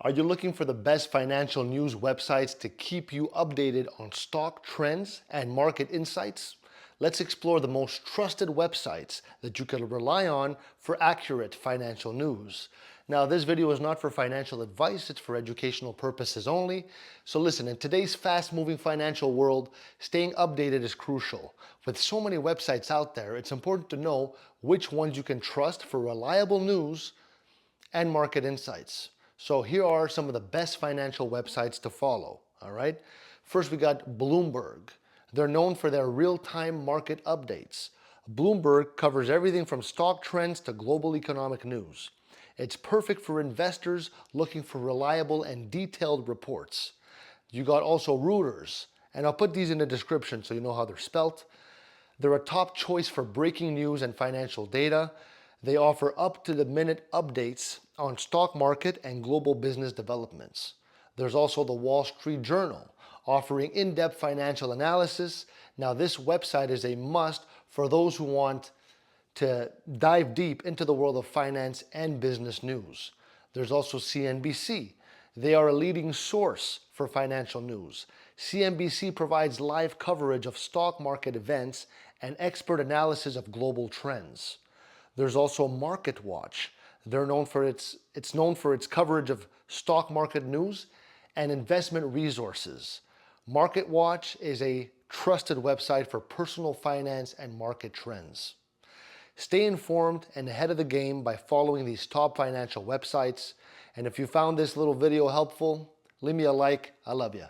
Are you looking for the best financial news websites to keep you updated on stock trends and market insights? Let's explore the most trusted websites that you can rely on for accurate financial news. Now, this video is not for financial advice, it's for educational purposes only. So listen, in today's fast-moving financial world, staying updated is crucial. With so many websites out there, it's important to know which ones you can trust for reliable news and market insights. So here are some of the best financial websites to follow, all right? First, we got Bloomberg. They're known for their real-time market updates. Bloomberg covers everything from stock trends to global economic news. It's perfect for investors looking for reliable and detailed reports. You got also Reuters, and I'll put these in the description so you know how they're spelt. They're a top choice for breaking news and financial data. They offer up-to-the-minute updates on stock market and global business developments. There's also the Wall Street Journal, offering in-depth financial analysis. Now, this website is a must for those who want to dive deep into the world of finance and business news. There's also CNBC. They are a leading source for financial news. CNBC provides live coverage of stock market events and expert analysis of global trends. There's also Market Watch. It's known for its coverage of stock market news and investment resources. Market Watch is a trusted website for personal finance and market trends. Stay informed and ahead of the game by following these top financial websites. And if you found this little video helpful, leave me a like. I love you.